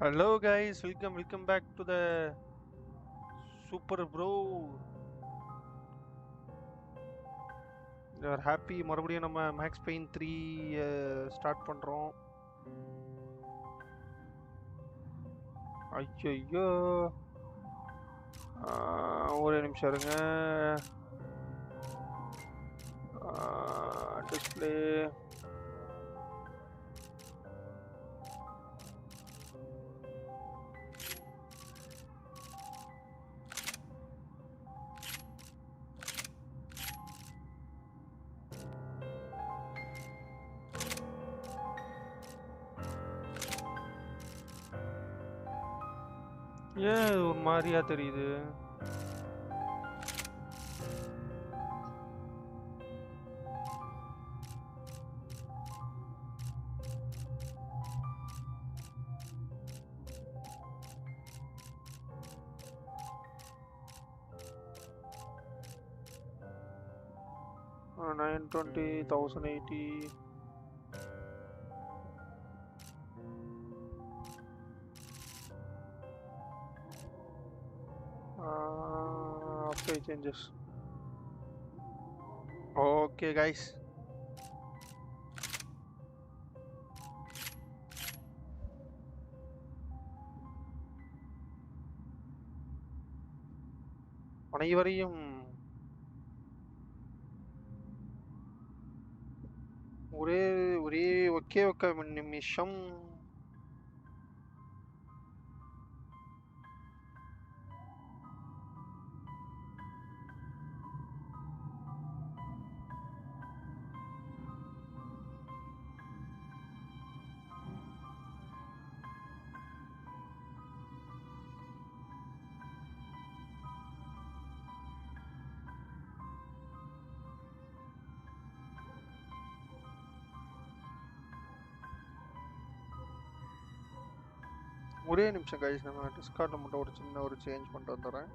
Hello guys, welcome back to the Super Bro. You are happy மறுபடியும் நம்ம Max Payne 3 start பண்றோம். ஐயோ ஒரு நிமிஷம் இருங்க. டிஸ்ப்ளே ஏன் ஒரு மாதிரியா தெரியுது? Nine 20 1080. After changes. Okay guys. அனைவரையும் ஒரே ஒரே ஒகே நிமிஷம். ஒரே நிமிஷம் கைஸ், நம்ம டிஸ்கார்ட்ல மட்டும் ஒரு சின்ன ஒரு சேஞ்ச் பண்ணிட்டு வந்துடுறேன்.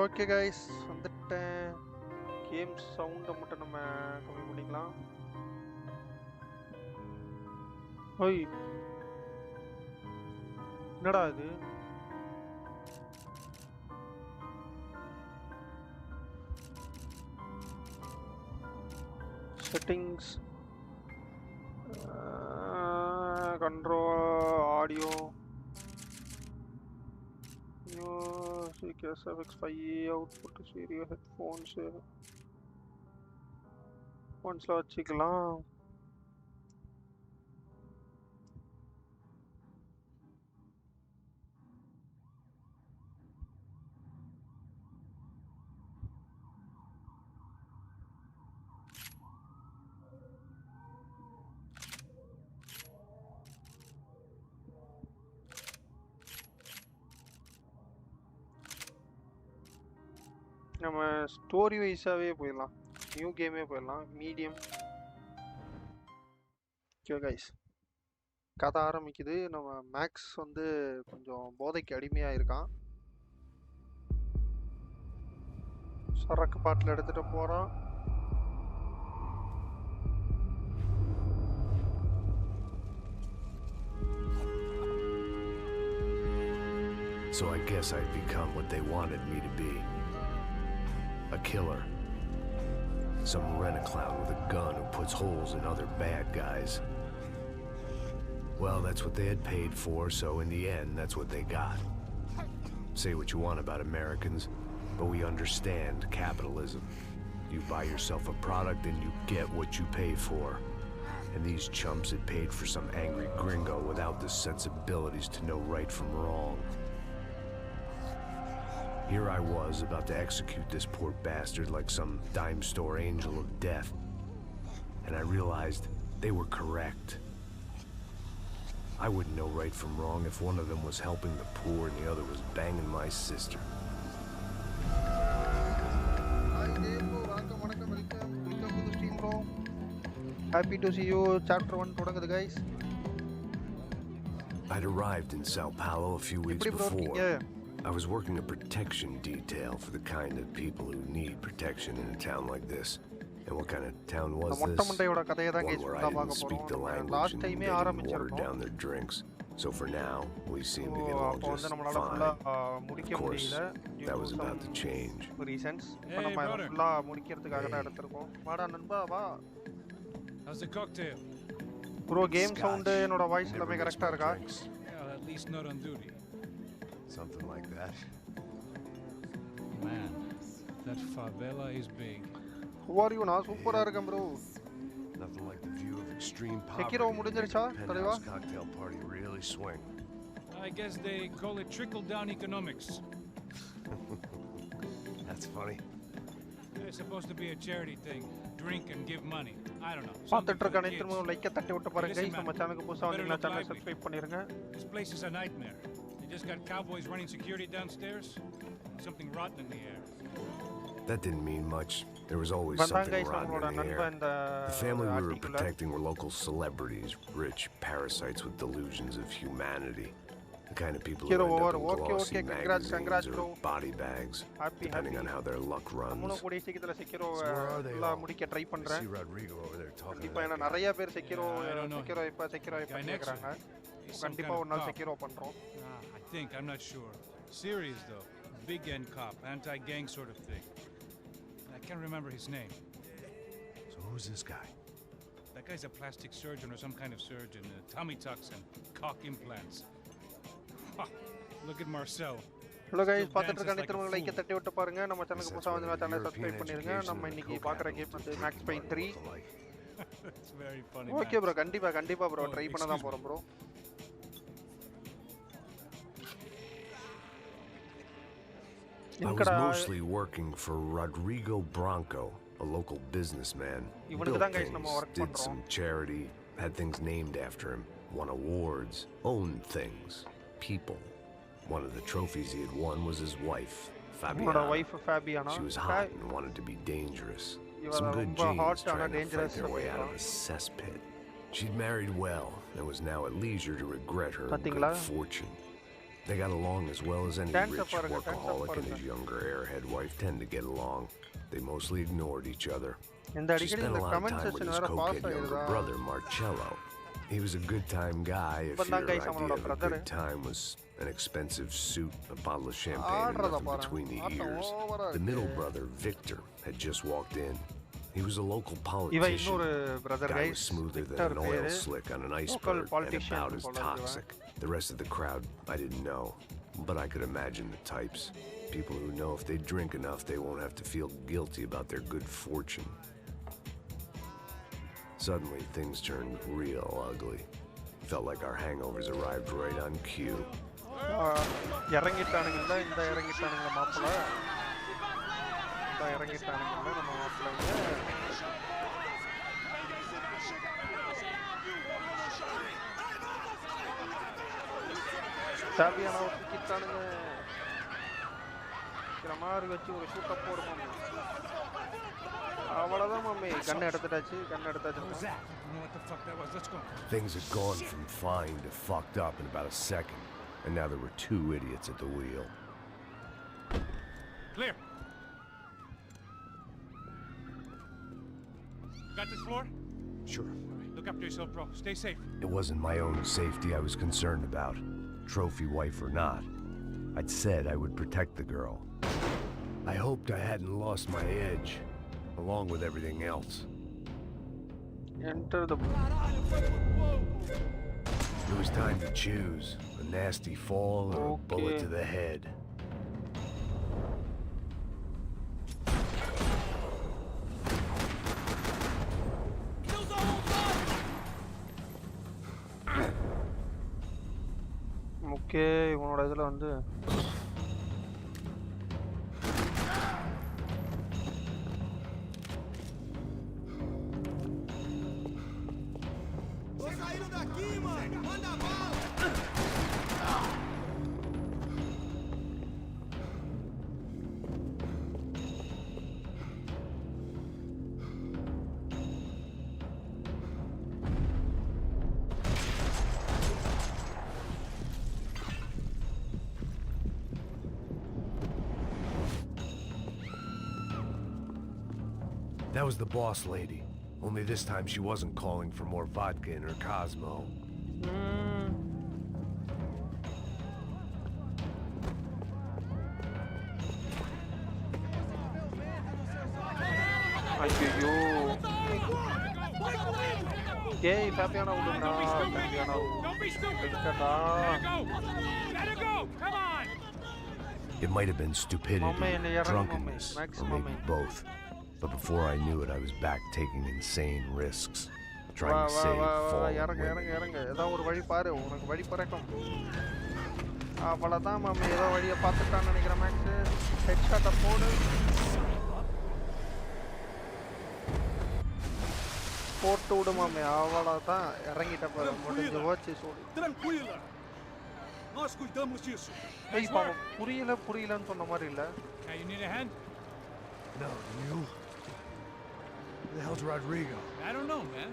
ஓகே கைஸ், வந்துட்டேன். கேம் சவுண்டை மட்டும் நம்ம கம்மி பண்ணிக்கலாம். ஓய், என்னடா இது? Settings, control, audio, music, SFX5, output, stereo, headphones, headphonesல வச்சுக்கலாம். நம்ம ஸ்டோரி வைஸாவே போயிடலாம், நியூ கேமே போயிடலாம், மீடியம். ஓகே கைஸ், கதை ஆரம்பிக்குது. நம்ம மேக்ஸ் வந்து கொஞ்சம் போதைக்கு அடிமையாக இருக்கான். சரக்கு பாட்டில் எடுத்துகிட்டு போகிறான். So I guess I'd become what they wanted me to be. A killer. Some rent-a-clown with a gun who puts holes in other bad guys. Well, that's what they had paid for, so in the end, that's what they got. Say what you want about Americans, but we understand capitalism. You buy yourself a product and you get what you pay for. And these chumps had paid for some angry gringo without the sensibilities to know right from wrong. Here I was, about to execute this poor bastard like some dime store angel of death. And I realized they were correct. I wouldn't know right from wrong if one of them was helping the poor and the other was banging my sister. Happy to see you. Chapter 1 தொடங்குது guys. I'd arrived in Sao Paulo a few weeks எப்படி bro before. இருக்கீங்க? I was working a protection detail for the kind of people who need protection in a town like this. And what kind of town was this? மொட்டை மண்டையோட கதையை தான் One guys where I ஃபுல்லா didn't பார்க்க speak the போறோம். language last and they டைமே didn't water ஆரம்பிச்சிருக்கோம். down their drinks. So for now, we seem to get அப்போ along வந்து just நம்மளால fine. ஃபுல்லா முடிக்க Of course, முடியல. that was about to change. reasons. இப்போ Hey, நம்ம brother. ஃபுல்லா முடிக்கிறதுக்காக தான் எடுத்திருக்கோம். வாடா நண்பா வா. How's the cocktail? Bro game Scotch. Sound என்னோட வாய்ஸ் Never எல்லாமே miss கரெக்ட்டா my இருக்கா? drinks. Well, at least not on duty. Something like that. Man, that favela is big. Who are you? நான் சூப்பரா இருக்கேன் bro. Nothing like the view of extreme poverty. செக்கிரோ முடிஞ்சிருச்சா? தலைவா. Penthouse cocktail party really swing. I guess they call it trickle-down economics. That's funny. It's supposed to be a charity thing. Drink and give money. I don't know. Something பார்த்துட்டு for இருக்க the அனைத்து kids. லைக்க தட்டி விட்டு பாருங்க Listen, guys. நம்ம man. சேனலுக்கு புதுசா Better வந்தீங்கன்னா look சேனலை lively. சப்ஸ்கிரைப் பண்ணிருங்க. This place is a nightmare. They just got cowboys running security downstairs. Something rotten in the air. That didn't mean much. There was always வந்தாங்க something guys rotten நம்மளோட in the நண்பன் air. இந்த The family we were ஆர்டிகிள்ல protecting were local celebrities, rich parasites with delusions of humanity. The kind of people who Hero end up over. in Okay, glossy okay. Congrats, magazines bro. or body bags, Happy, depending happy. on how their luck நம்மளும் runs. கூடிய சீக்கிரத்துல செக்கிரோ So where are they ஃபுல்லா all? முடிக்க try I பண்றேன். see Rodrigo over there talking to கண்டிப்பா that ஏன்னா guy. நிறைய பேர் செக்கிரோ Yeah, I don't know. செக்கிரோ இப்ப Guy next to கேக்குறாங்க. him. He's some கண்டிப்பா kind ஒரு of நாள் cop. செக்கிரோ பண்றோம். I think. I'm not sure. Serious, though. Big end cop. Anti-gang sort of thing. I can't remember his name. So who's this guy? That guy's a plastic surgeon or some kind of surgeon. Tummy tucks and cock implants. Ha, look at Marcel. Hello guys Still பார்த்துட்டு இருக்க dances like அனைத்து a லைக்க fool. தட்டி விட்டு பாருங்க. நம்ம சேனலுக்கு Guess புதுசா that's வந்தீங்கன்னா where சேனலை European சப்ஸ்கிரைப் பண்ணிருங்க. education நம்ம and இன்னைக்கு coke பாக்குற handles கேம் வந்து do Max pretty Payne 3. much alike. It's very funny. Okay Max. Bro கண்டிப்பா ப்ரோ Oh, ட்ரை பண்ண தான் excuse போறோம் ப்ரோ. I was எங்கடா mostly working for Rodrigo Branco, a local businessman. இவனுக்கு Built தான் guys நம்ம things, work did பண்றோம். some charity, had things named after him, won awards, owned things, people. One of the trophies he had won was his wife, உன்னோட Fabiana. Wife ஃபேபியானா. She was hot and wanted to be dangerous. இவ Some good ரொம்ப genes hot ஆனா trying to fight dangerous their way out of அப்படிங்கறான். a cesspit. She'd married well and was now at leisure to regret her பாத்தீங்களா? good fortune. They got along as well as any Dance rich பாருங்க, dance workaholic and பாருங்க. his younger airhead wife tend to get along. They mostly ignored each other. இந்த She அடிக்கடி spent இந்த a lot of comment time with section his வேற boss cokehead younger ஆயிடுதா. brother, Marcello. He was a good time guy if But your that guy's idea நம்மளோட of a brother. good time was an expensive suit, a bottle of champagne, and ஆடுறத nothing பாரு. between the ஆட்டம் ears. ஓவரா The middle இருக்கு. brother, Victor, had just walked in. He was a local இவன் politician. இன்னொரு brother Guy guys. was smoother than Victor an oil பேரு. slick on an Local iceberg and politician about as போல இருக்கு toxic. The rest of the crowd, I didn't know. But I could imagine the types. People who know if they drink enough, they won't have to feel guilty about their good fortune. Suddenly, things turned real ugly. Felt like our hangovers arrived right on cue. இறங்கிட்டானுங்கல்ல இந்த இறங்கிட்டானுங்க மாப்பிள்ள. இந்த இறங்கிட்டானுங்கல்ல நம்ம மாப்பிள்ளைங்க. ஃபேபியானாவை தூக்கிட்டானுங்க. இருக்கிற மாதிரி வச்சு ஒரு ஷூட்டை போடு மாமி. அவ்வளோதான் மாமி. கண்ணை எடுத்துட்டாச்சு. What was that? I don't know what the fuck that was. Let's go. Things had gone from fine to fucked up in about a second, and now there were two idiots at the wheel. Clear. Got this floor? Sure. Look after yourself, bro. Stay safe. It wasn't my own safety I was concerned about, trophy wife or not. I'd said I would protect the girl. I hoped I hadn't lost my edge, along with everything else. Enter the It was time to choose, a nasty fall or a bullet Okay. to the head. Okay இவனோட இதில் வந்து Tô saindo daqui, mano! Manda bala! That was the boss lady. Only this time she wasn't calling for more vodka in her Cosmo. ஐயோ டேய் ஃபேபியானா விடுங்கடா ஃபேபியானா Don't be stupid. Venkata Let her go. Let her go. Come on. It might have been stupidity, Mame, enna irangu, drunkenness, mame. Max, or maybe mame. both. But before I knew it, I was back taking insane risks, trying வா to வா save வா வா fallen இறங்க women. இறங்க இறங்க ஏதோ ஒரு வழி பாரு உனக்கு வழி பிறக்கும் அவ்வளோதான் மாமி ஏதோ வழியை பார்த்துட்டான்னு நினைக்கிறேன் மேக்ஸு ஹெட் ஷாட்டை போடு போட்டு விடு மாமி அவ்வளோதான் இறங்கிட்ட பாரு முடிஞ்சு போச்சு சூடு Tranquila. Nós cuidamos disso. ஏய் பாவம் புரியலன்னு சொன்ன மாதிரி இல்லை Hey, you need a hand? No, you? Who the hell's Rodrigo? I don't know, man.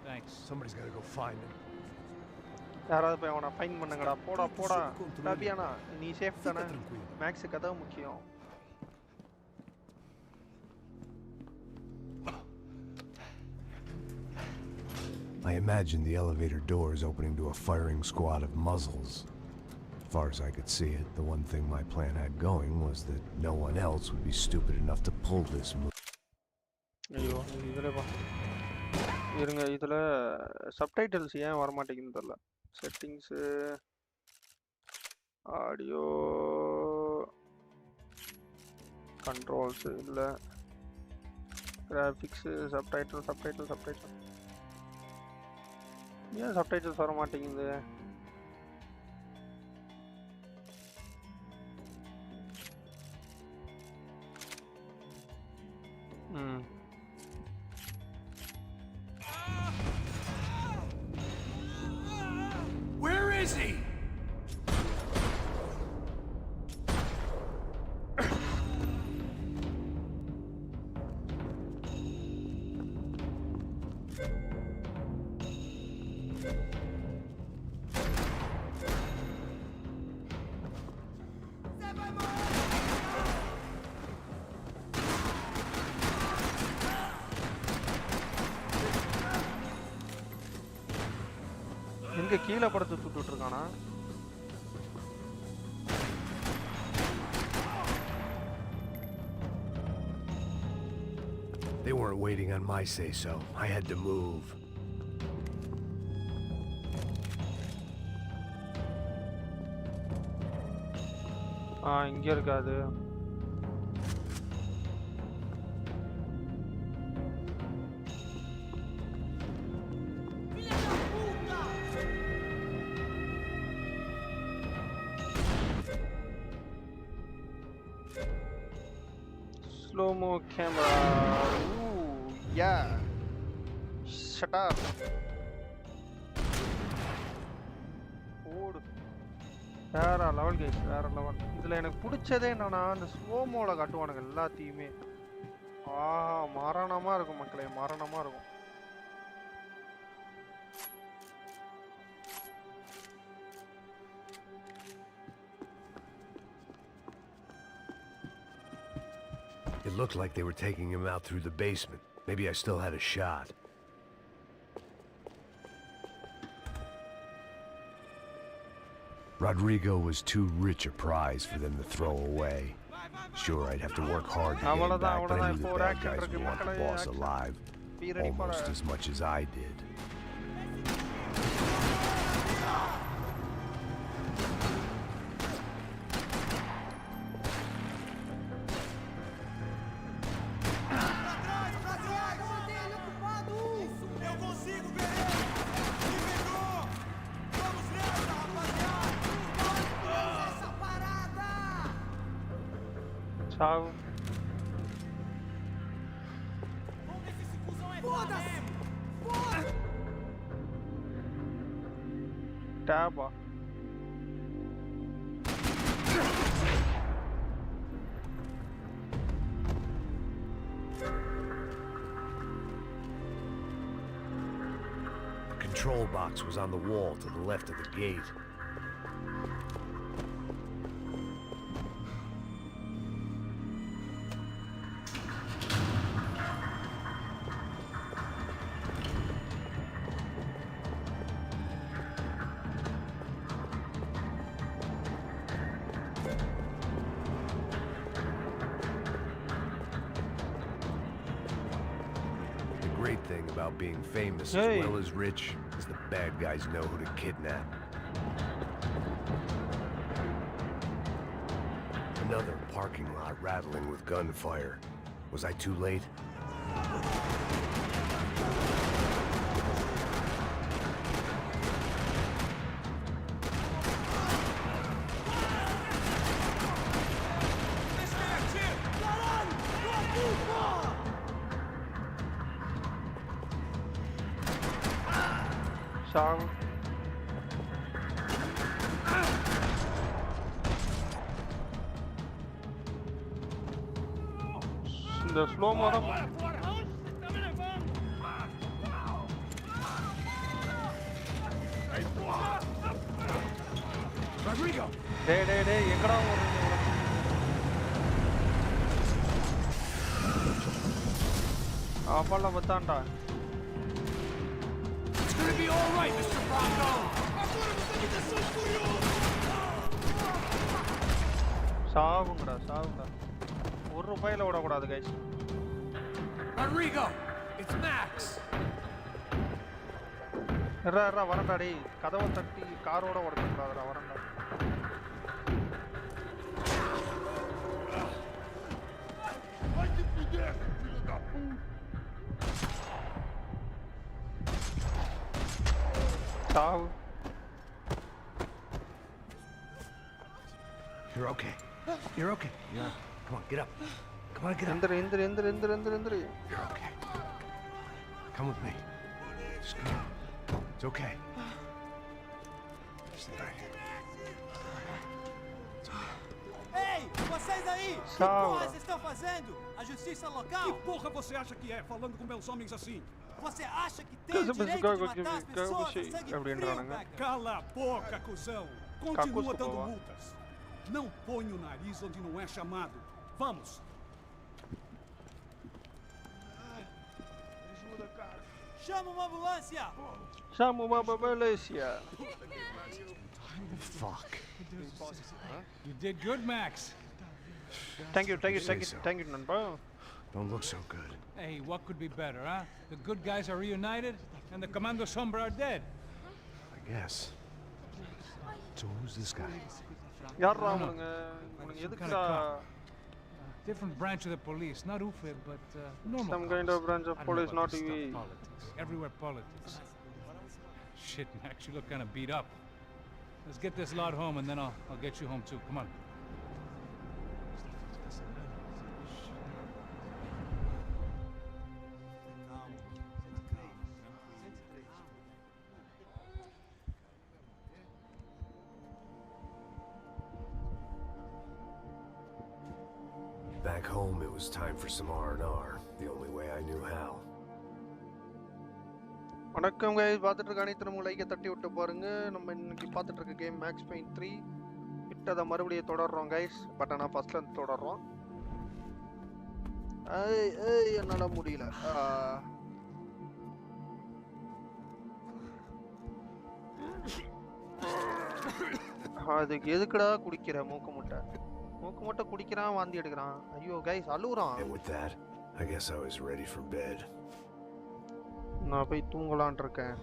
Thanks. Somebody's gotta go find him. யாராவது போய் அவனை ஃபைன் பண்ணுங்கடா போடா ரபியானா நீ சேஃப் தானே மேக்ஸுக்கு அதான் முக்கியம் I imagined the elevator doors opening to a firing squad of muzzles. As far as I could see it, the one thing my plan had going was that no one else would be stupid enough to pull this move. ஐயோ இதில் இருங்க இதில் subtitles ஏன் வரமாட்டேங்குன்னு தெரில settings audio controls இல்லை graphics subtitle ஏன் subtitles வர மாட்டேங்குது Where is he? எங்கே கீழே படுத்து சுட்டுட்டு இருக்கானா They weren't waiting on my say-so. I had to move. இங்கே இருக்காது Slow-mo camera. Ooh, yeah. Shut up. வேற லெவல் கேஸ் வேற லெவல் இதில் எனக்கு பிடிச்சதே என்னன்னா அந்த ஸ்லோமோவில் காட்டுவானுங்க எல்லாத்தையுமே மரணமாக இருக்கும் மக்களே மரணமாக இருக்கும் It looked like they were taking him out through the basement. Maybe I still had a shot. Rodrigo was too rich a prize for them to throw away. Sure, I'd have to work hard to get him back, but I knew the bad guys would want the boss alive. Almost as much as I did. Tchau. Tábua. The control box was on the wall to the left of the gate. about being famous Hey. as well as rich is the bad guys know who to kidnap. Another parking lot rattling with gunfire. Was I too late? சாவு. இந்த slow modem Rodrigo! டேய் எங்கடா ஓடுறீங்க? அவள பத்தான்டா. It's gonna be all right, Mr. Bronco! சாவுங்கடா. ஒரு ரூபாயில விடக்கூடாது guys. Rodrigo! It's Max! வரண்டா டேய். கதவை தட்டி காரோட உடைக்கக்கூடாதுடா. வரண்டா. சாவு. You're okay. You're okay. Yeah. Come on, get up. Come on, get up. எந்திரு. You're okay. Come with me. Just come on. It's okay. Stay right here. Ei, vocês aí! Que Salva. porra vocês estão fazendo? A justiça local? Que porra você acha que é, falando com meus homens assim? Você acha que tem Casa o direito Biscoito de matar as que pessoas você- a sangue abrindo frio, lá, né? Becker? Cala a boca, cuzão! Continua Cacusco, dando boa. multas. Não põe o nariz onde não é chamado. Vamos! Chama uma ambulância! Chama uma ambulância. Fuck. You did good, Max. Thank you, Say so. நண்பா. Don't look so good. Hey, what could be better, huh? The good guys are reunited, and the Commando Sombra are dead. I guess. So who's this guy? யாரா No, no. அவனுங்க? Some எதுக்குடா? kind of Different branch of the police, not UFE, but normal Some cops. kind of branch of I don't know police, about not this stuff, UFE. politics. Everywhere politics. Shit, Max, you look kind of beat up. Let's get this lot home, and then I'll get you home too. Come on. Back home, it was time for some R&R, the only way I knew how. வணக்கம் guys, பார்த்துட்டு இருக்க அனைத்து லைக்கை தட்டி விட்டு பாருங்க. நம்ம இன்னைக்கு பார்த்துட்டு இருக்க கேம் மேக்ஸ் பெயின் 3 விட்டதை மறுபடியும் தொடர்றோம் கைஸ். பட் ஆனால் ஃபர்ஸ்ட்ல இருந்து தொடர்றோம். என்னால முடியல. அதுக்கு எதுக்குடா குடிக்கிற மூக்கு முட்டை குடிக்கிறான், வாந்தி எடுக்கிறான். ஐயோ guys அழுகுறான். And with that, I guess I was ready for bed. நான் போய் தூங்கலான் இருக்கேன்.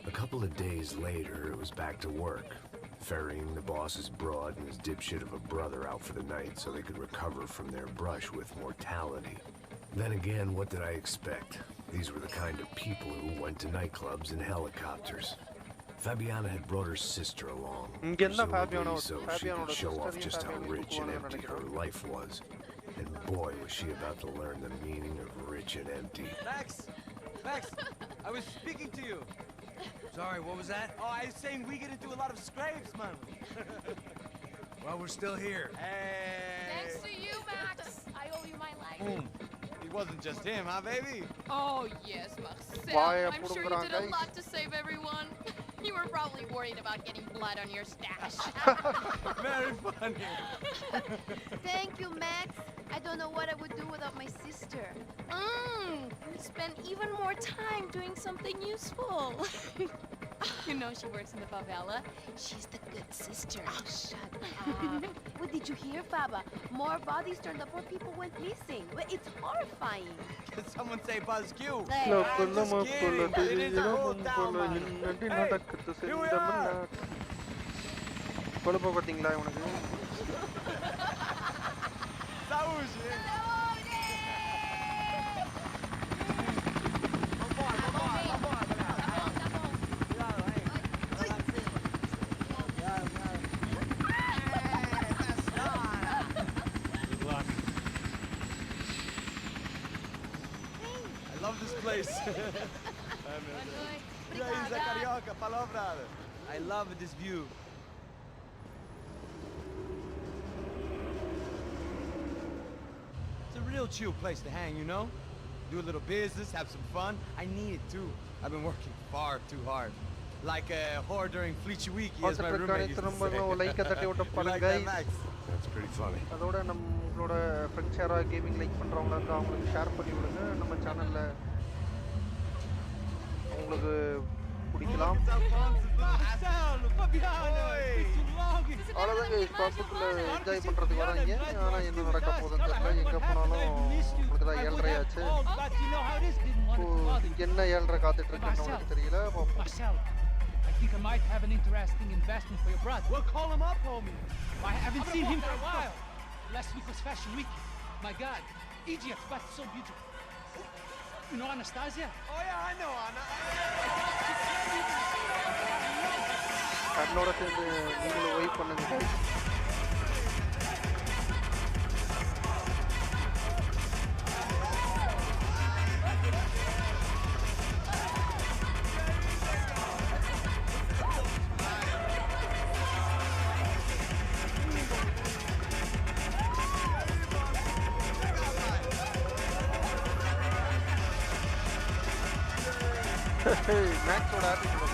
A couple of days later, it was back to work, ferrying the boss's broad and his dipshit of a brother out for the night so they could recover from their brush with mortality. Then again, what did I expect? These were the kind of people who went to nightclubs in helicopters. Fabiana had brought her sister along, presumably so she could show off just how rich and empty her life was. And boy, was she about to learn the meaning of rich and empty. Max, I was speaking to you. Sorry, what was that? Oh, I was saying we get into a lot of scrapes, man. Well, we're still here. Hey. Thanks to you, Max. I owe you my life. It wasn't just him, huh, baby? Oh, yes, Marcel. Why, I'm sure you did a guys? lot to save everyone. You were probably worried about getting blood on your stash. Very funny. Thank you, Max. I don't know what I would do without my sister. We spend even more time doing something useful. You know she works in the favela. She's the good sister. Oh, shut up. What did you hear, Faba? More bodies turned up where people went missing. It's horrifying. Did someone say Buzz Q? Hey, கொழுப்ப பாத்தீங்களா உனக்கு Saúde! I love this place. E aí, Zé Carioca, palavra. I love this view. It's a real chill place to hang, you know? Do a little business, have some fun. I need it too. I've been working far too hard. Like a whore during Fleechy Week, as my roommate used to say. You like that, Max? That's pretty funny. அதோட நம்மளோட friends யாராவது gaming like பண்றவங்களா இருந்தா அவங்களுக்கு share பண்ணி விடுங்க நம்ம சேனல்ல உங்களுக்கு பிடிக்கலாம் அவ்வளோதாங்க பப்புக்குள்ள என்ஜாய் பண்றதுக்கு வராங்க ஆனா என்ன நடக்க போகுதுன்னு தெரியல எங்க போனாலும் உங்களுக்கு தான் 7:30 ஆச்சு என்ன 7:30 காத்துட்டு இருக்குன்னு உங்களுக்கு தெரியல Marcelo, I think I might have an interesting investment for your brother. Well, call him up, homie. I haven't seen him for a while. Last week was Fashion Week. My God, Egypt, but so beautiful. You know Anastasia? Oh yeah, I know Anna. கண்ணோட சேர்ந்து நீங்களும் wait பண்ணுங்க மேக்ஸோட attitude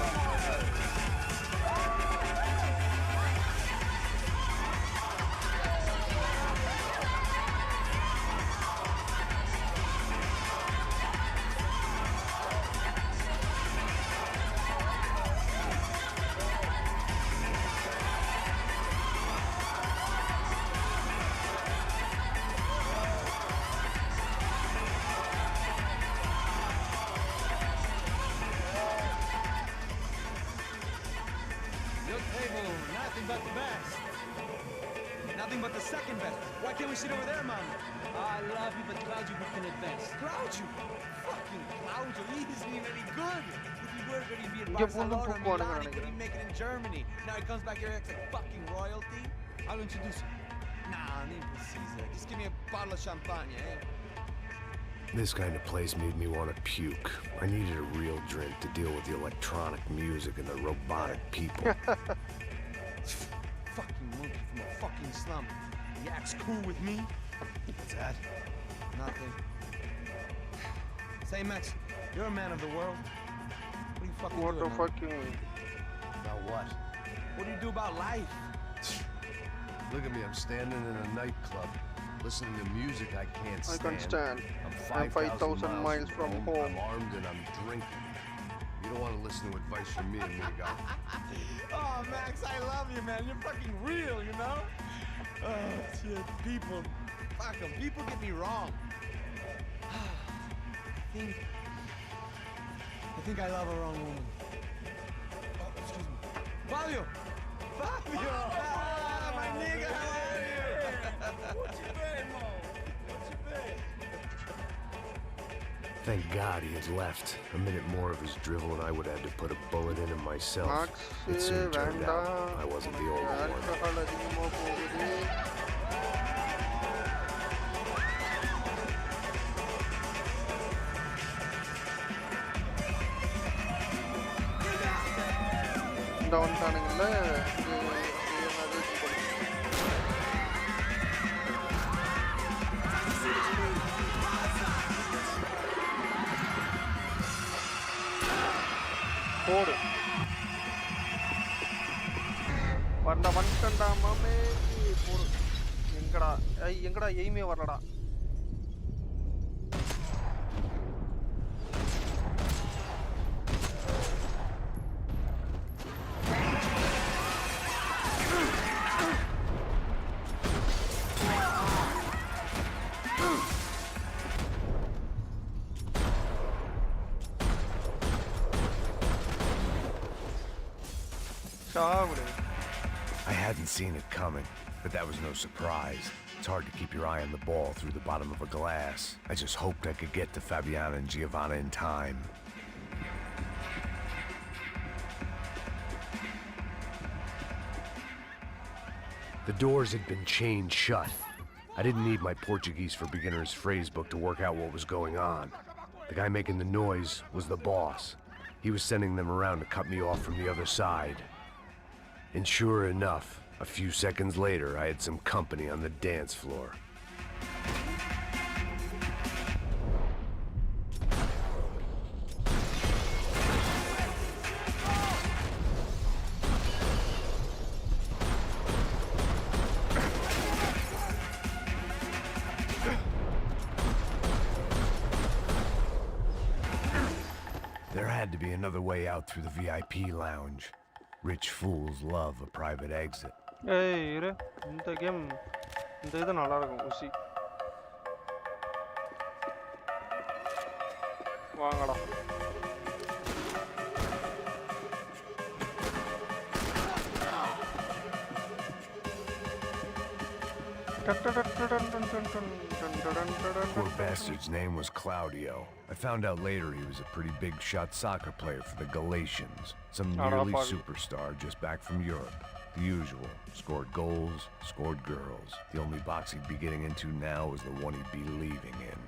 Your table, nothing but the best. Nothing but the second best. Why can't we sit over there, man? I love you, but Claudio booked in advance. Claudio? Fucking Claudio, he isn't even any good. If he were going to be in இங்க பூந்து Barcelona, தூக்குவானுங்க Milan, he நினைக்கிறேன் couldn't make it in Germany. Now he comes back here acts like fucking royalty. I'll introduce you. Nah, need precisa. Just give me a bottle of champagne, eh? This kind of place made me want to puke. I needed a real drink to deal with the electronic music and the robotic people. Fucking monkey from a fucking slum. He acts cool with me. What's that? Nothing. Say, Max, you're a man of the world. What do you fucking what do? the fucking About what? What do you do about life? Look at me, I'm standing in a nightclub, listening to music I can't I stand. can't stand. I'm I'm 5,000 miles from home. I'm armed and I'm drinking. You don't want to listen to advice from me, amigo. Oh, Max, I love you, man. You're fucking real, you know? Oh, shit. People. Fuck 'em. People get me wrong. I think I love a wrong woman. Oh, excuse me. Fabio! Fabio! Ah, my nigga, how are you? What you been, Mo? What you been? Thank God he had left. A minute more of his drivel and I would have had to put a bullet in him myself. Max, It soon turned out வேண்டாம் I wasn't the only one. Alcohol அதிகமாக போகுது இந்த வந்துட்டானுங்கள்ல போடு வந்துட்டேன்டா மாமே. எங்கடா எங்கடா எய்மே வரலடா. I hadn't seen it coming, but that was no surprise. It's hard to keep your eye on the ball through the bottom of a glass. I just hoped I could get to Fabiana and Giovanna in time. The doors had been chained shut. I didn't need my Portuguese for Beginners phrase book to work out what was going on. The guy making the noise was the boss. He was sending them around to cut me off from the other side. And sure enough, a few seconds later, I had some company on the dance floor. There had to be another way out through the VIP lounge. Rich fools love a private exit. ஏய் இரு, இந்த game இந்த இது நல்லா இருக்கும். உசி வாங்கடா. Poor bastard's name was Claudio. I found out later he was a pretty big shot soccer player for the Galatians. Some nearly superstar just back from Europe. The usual. Scored goals, scored girls. The only box he'd be getting into now was the one he'd be leaving in.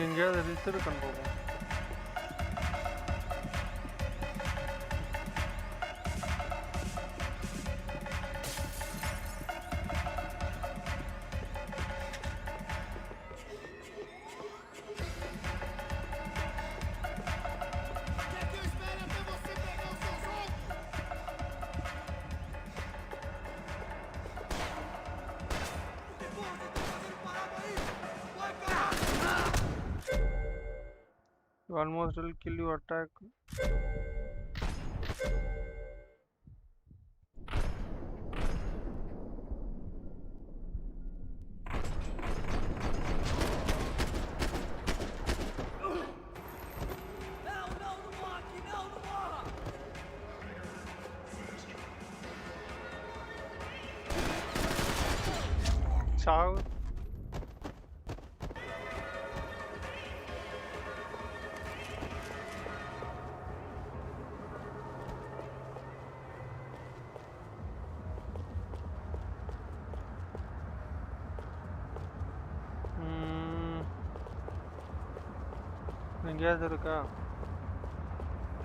எங்கேயாவது இழுத்துருக்கன் போகும். Almost will kill you attack. Ciao.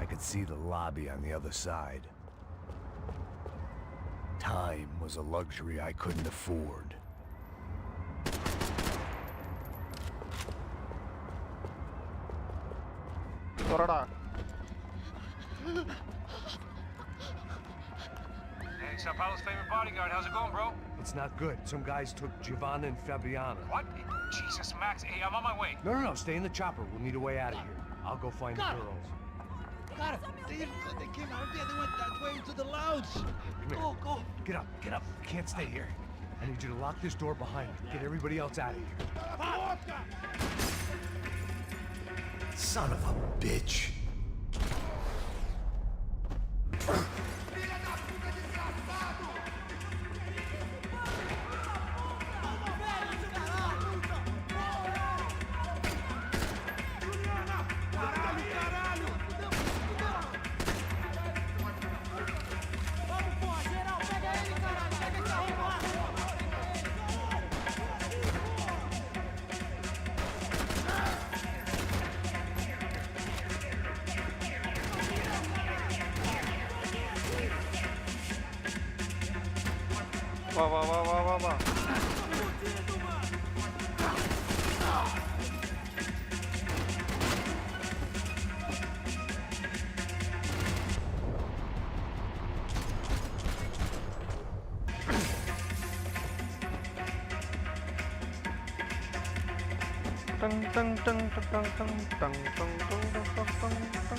I could see the lobby on the other side. Time was a luxury I couldn't afford. Hey, Sao Paulo's favorite bodyguard. How's it going, bro? It's not good. Some guys took Giovanna and Fabiana. What? Jesus, Max. Hey, I'm on my way. No. Stay in the chopper. We'll need a way out of here. I'll go find the girls. Got it. They came out there. They went that way into the lounge. Come here. Go. Get up. I can't stay here. I need you to lock this door behind me. Get everybody else out of here. Son of a bitch. வா வா வா வா வா வா. Dang dang dang dang dang dang dang dang dang dang dang dang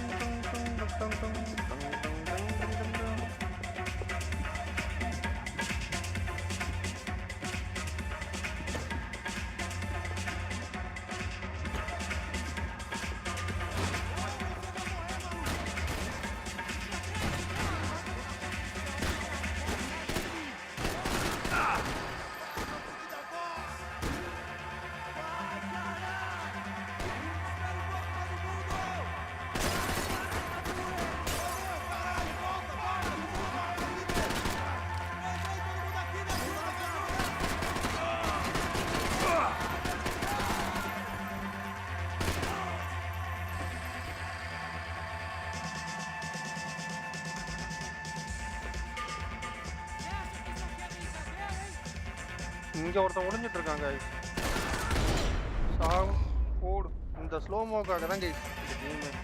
dang dang dang dang. இங்க ஒருத்தன் ஒளிஞ்சிட்டு இருக்காங்க. சாவு ஓடு. இந்த ஸ்லோமோக்காக தான் கைஸ் இந்த game.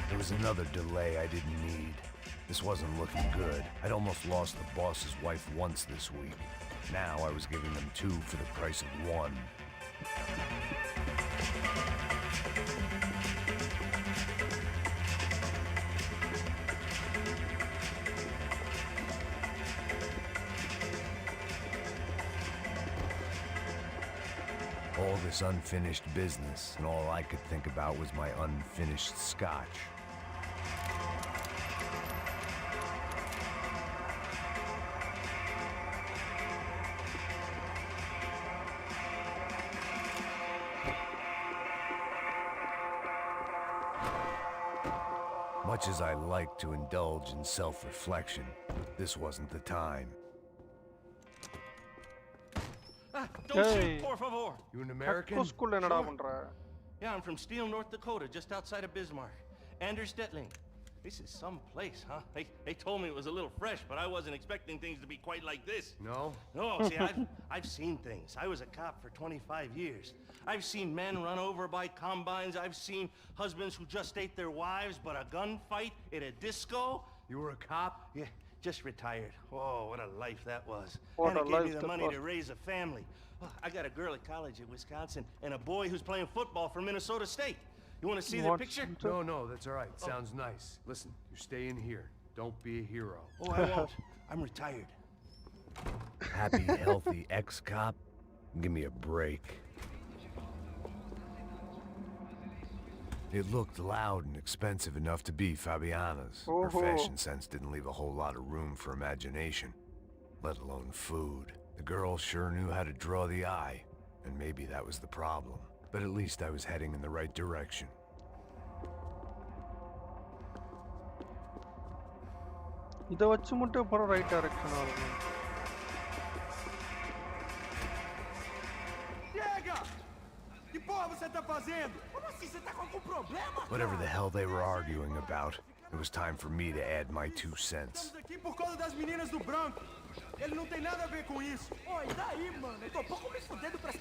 There was another delay I didn't need. This wasn't looking good. I'd almost lost the boss's wife once this week. Now I was giving them two for the price of one. All this unfinished business, and all I could think about was my unfinished scotch. Much as I like to indulge in self-reflection, this wasn't the time. Don't shoot, por favor. You an American? ஸ்கூல்ல என்னடா பண்ற? Yeah, I'm from Steele, North Dakota, just outside of Bismarck. Anders Stetling. This is some place, huh? They told me it was a little fresh, but I wasn't expecting things to be quite like this. No? No, see, I've seen things. I was a cop for 25 years. I've seen men run over by combines. I've seen husbands who just ate their wives, but a gunfight at a disco. You were a cop? Yeah, just retired. Oh, what a life that was. What And a it gave life me the that money was. to raise a family. Oh, I got a girl at college at Wisconsin and a boy who's playing football for Minnesota State. You want to see the picture? No, that's all right. Sounds nice. Listen, you're staying here. Don't be a hero. Oh, I won't. I'm retired. Happy, healthy ex-cop? Give me a break. It looked loud and expensive enough to be Fabiana's. Her fashion sense didn't leave a whole lot of room for imagination, let alone food. The girl sure knew how to draw the eye, and maybe that was the problem. But at least I was heading in the right direction. இத வச்சு மட்டும் போற right டைரக்ஷனா இருக்கும். Chega! Que porra você tá fazendo? Como assim? Você tá com algum problema? Whatever the hell they were arguing about, it was time for me to add my 2 cents. Estamos aqui por causa das meninas do branco. Ele não tem nada a ver com isso. Oi, e daí, mano? Eu tô pouco me fudendo pra...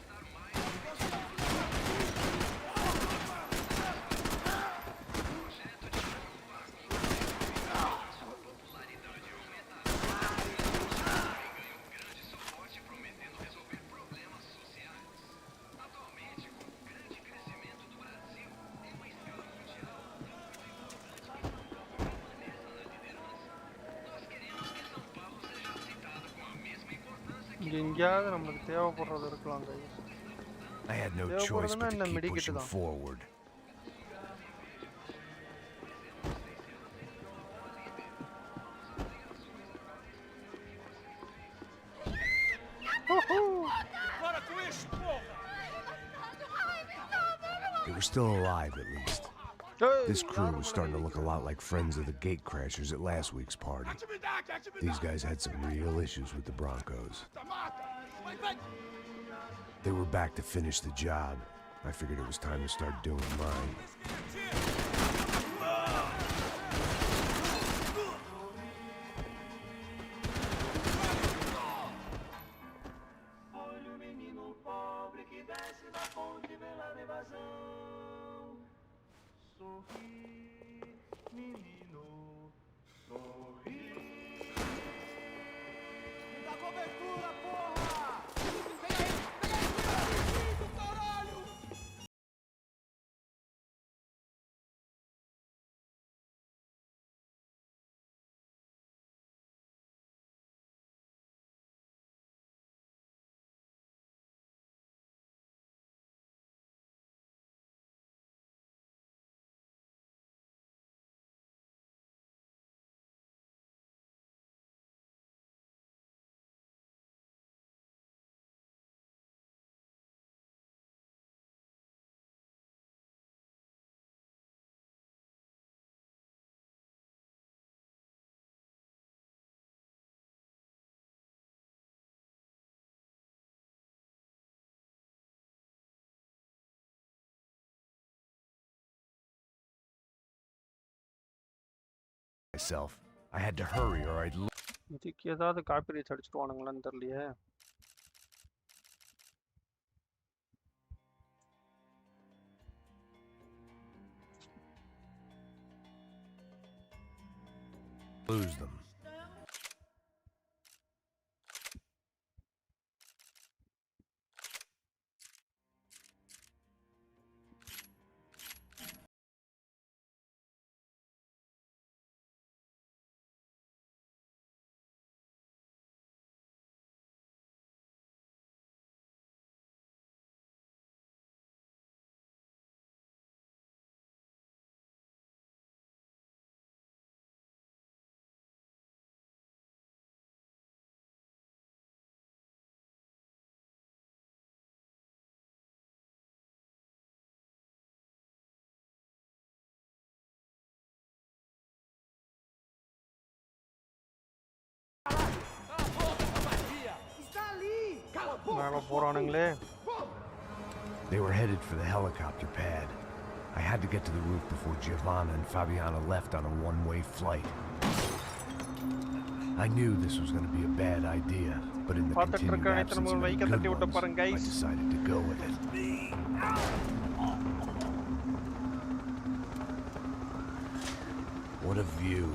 இங்க எங்கயாவது நமக்கு தேவைப்படுறது இருக்கலாம் guys. I had no choice but to keep pushing forward. They were still alive, at least. This crew was starting to look a lot like friends of the gatecrashers at last week's party. These guys had some real issues with the Broncos. They were back to finish the job. I figured it was time to start doing mine. myself. I had to hurry or I'd இதுக்கு ஏதாவது copyrights அடிச்சிடுவானுங்களான்னு தெரியலையே. lose them. மேல போறானுங்களே. They were headed for the helicopter pad. I had to get to the roof before Giovanna and Fabiana left on a one-way flight. I knew this was going to be a bad idea, but in the continued absence of any good ones, I decided to go with it. What a view.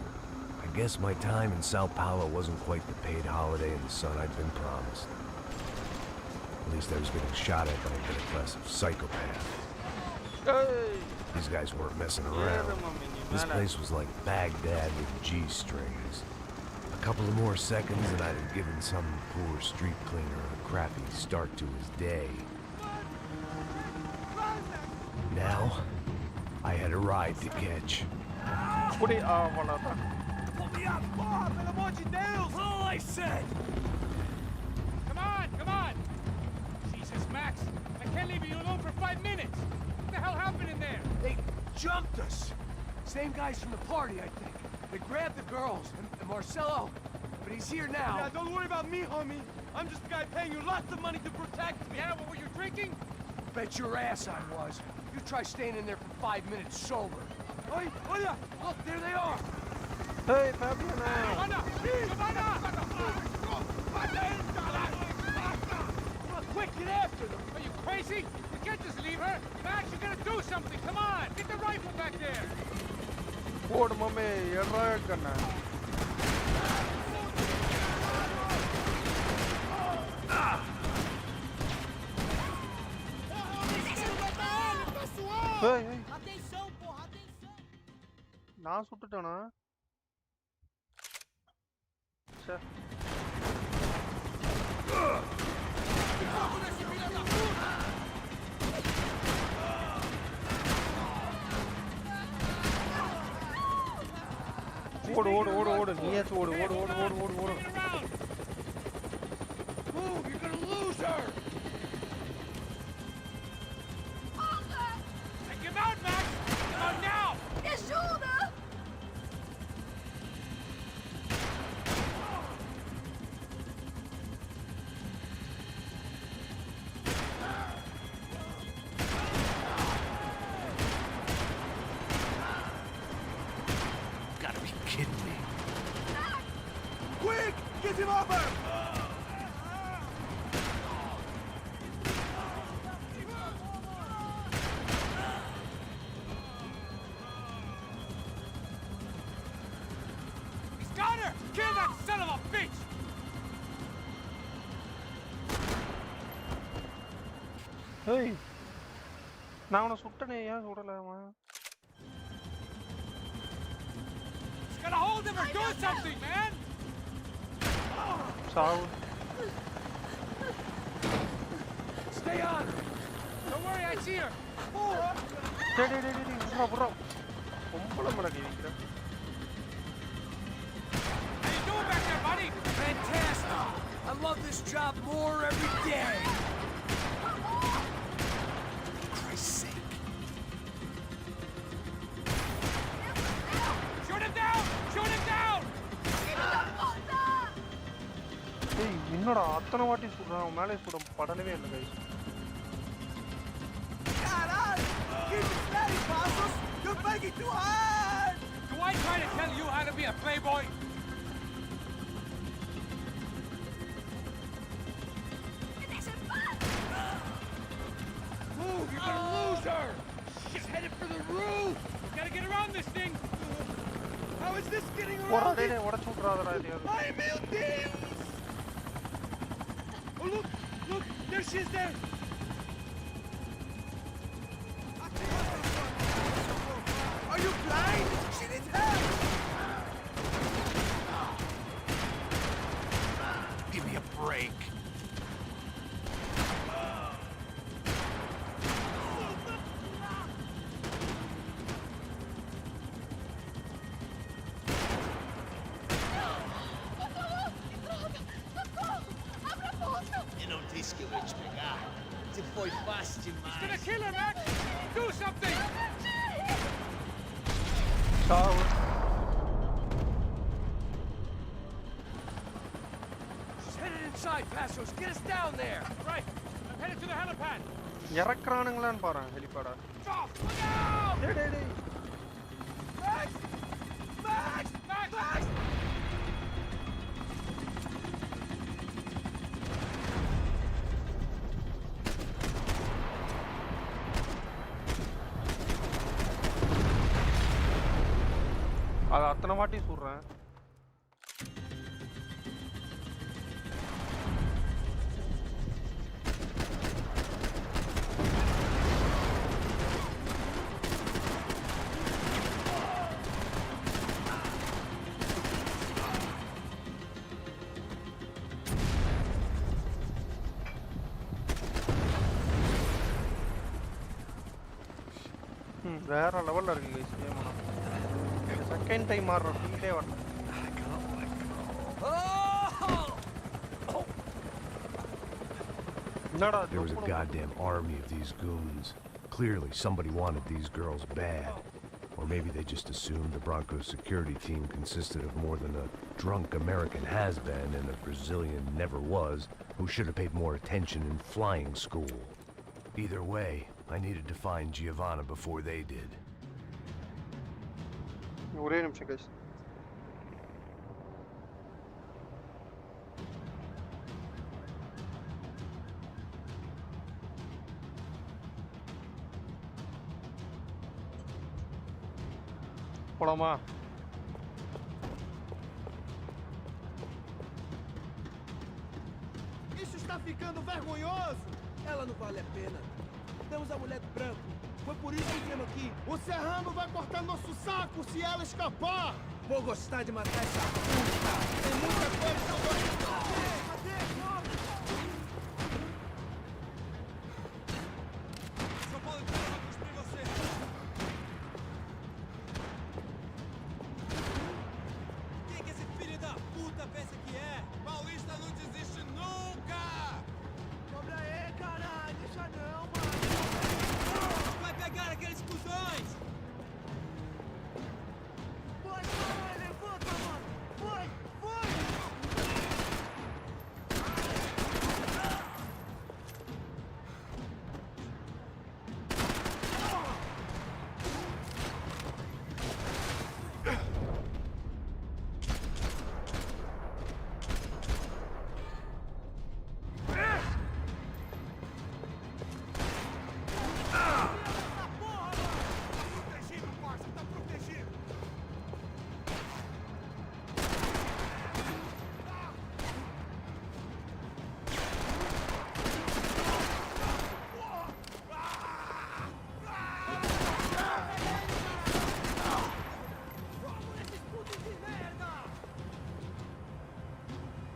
I guess my time in Sao Paulo wasn't quite the paid holiday in the sun I'd been promised. At least I was getting shot at by a middle-class psychopath. Hey! These guys weren't messing around. This place was like Baghdad with G-strings. A couple of more seconds and I'd have given some poor street cleaner a crappy start to his day. Now, I had a ride to catch. Put me up, Bob, and I want you down! All I said! Come on! Jesus, Max, I can't leave you alone for 5 minutes. What the hell happened in there? They jumped us! Same guys from the party, I think. They grabbed the girls, and Marcelo, but he's here now. Yeah, don't worry about me, homie. I'm just the guy paying you lots of money to protect me. Yeah, what were you drinking? Bet your ass I was. You try staying in there for 5 minutes sober. Oi, look, there they are! Hey, Fabiana! Quick, get after them! Are you crazy? You can't just leave her. Max, you gotta do something. Come on, get the rifle back there. Put mame, erra kanna. Hey. நான் சுட்டுட்டானா? சே. ஓடு நீயாச்சு ஓடு. Move, you're gonna lose her! Take him out, Max! Come on now! Me ajuda! Gotta be kidding me. Quick! Get him over! He's got her! Kill that son of a bitch! Hey. நான் அவனை சுட்டனே ஏன் சுடல அவன்? He's gotta hold him or do something, man! சாவு. Stay on! Don't worry, I see her. டேய் புறா. பொம்பளை மேல கை வைக்கிறேன். How you doing back there, buddy? Fantastic! I love this job more every day! For Christ's sake. Shoot him down! Shoot him down! ஏய் என்னடா அத்தனை வாட்டி சுடுறான் அவன் மேலே சுட படலவே இல்லை guys. Caralho! Keep it steady, Passos! You're making too hard! Do I try to tell you how Trying to be a playboy? Move, you're gonna lose her! She's headed for the roof! We gotta get around this thing! How is this getting around it? Ay, meu Deus! Oh, look! Look! There she is there! Are you blind? She needs help! Give me a break. Foi fácil demais. It's gonna kill her, Max! Do something! Ciao. She's headed inside, Passos. Get us down there. Right. I'm headed to the helipad. இறக்குறானுங்களான்னு பாரு ஹெலிபேடா. Stop! Look out! டேய். Max! Max! Max! Max! அது அத்தனை வாட்டி சொல்றேன். வேற லெவல்ல இருக்கு guys game. Second time மாறுற ஃபீலே வரல. There was a goddamn army of these goons. Clearly somebody wanted these girls bad. Or maybe they just assumed the Broncos security team consisted of more than a drunk American has-been and a Brazilian never was who should have paid more attention in flying school. Either way, I needed to find Giovanna before they did. ஒரே நிமிஷம் guys. போலாமா? Isso está ficando vergonhoso! Ela não vale a pena. Temos a mulher do branco. Foi por isso que viemos aqui. O Serrano vai cortar nosso saco se ela escapar! Vou gostar de matar essa puta! Tem muita coisa que eu gosto de fazer! São Paulo inteiro vai cuspir você! Quem que esse filho da puta pensa que é? Paulista não desiste nunca! Cobra aí, caralho! Deixa não, mano! Vai pegar aqueles cuzões! Foi, levanta, mano! Foi!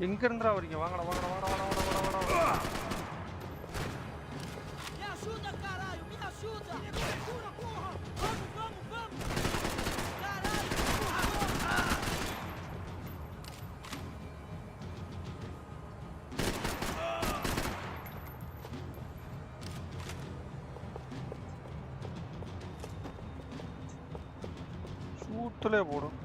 எங்க இருந்துடா வரீங்க? வாங்கடா. Me ajuda, caralho! Me ajuda! Me ajuda, porra! Vamos! Caralho! சூத்துலே போடும்.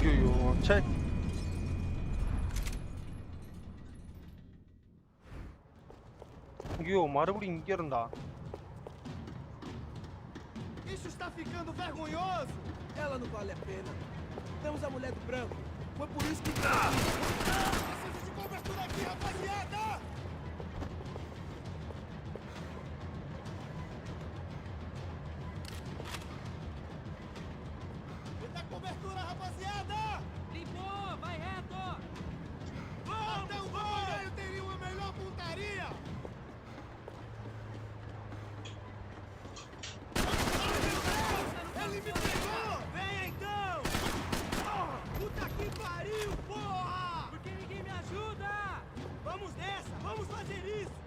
ஐயோ சே ஐயோ மறுபடியும் இங்க இருந்தா Isso está ficando vergonhoso! Ela não vale a pena. Temos a mulher do branco. Foi por isso que... Precisa de cobertura aqui, rapaziada! Me dá cobertura, rapaziada! Limpou, vai reto! Até o Goiânia teria uma melhor pontaria! Ele me pegou! Venha então! Puta que pariu, porra! Por que ninguém me ajuda? Vamos nessa! Vamos fazer isso!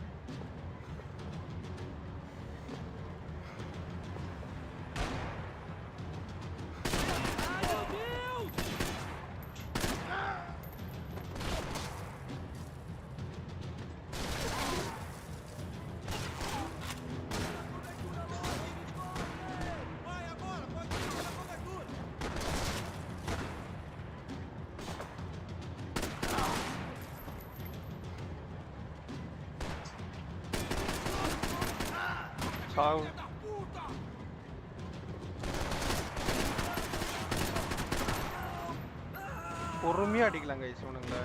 Ai, meu Deus! Vai agora! Pode tirar a cobertura! சாவு பொறுமையா அடிக்கலாம் guys இவனுங்கள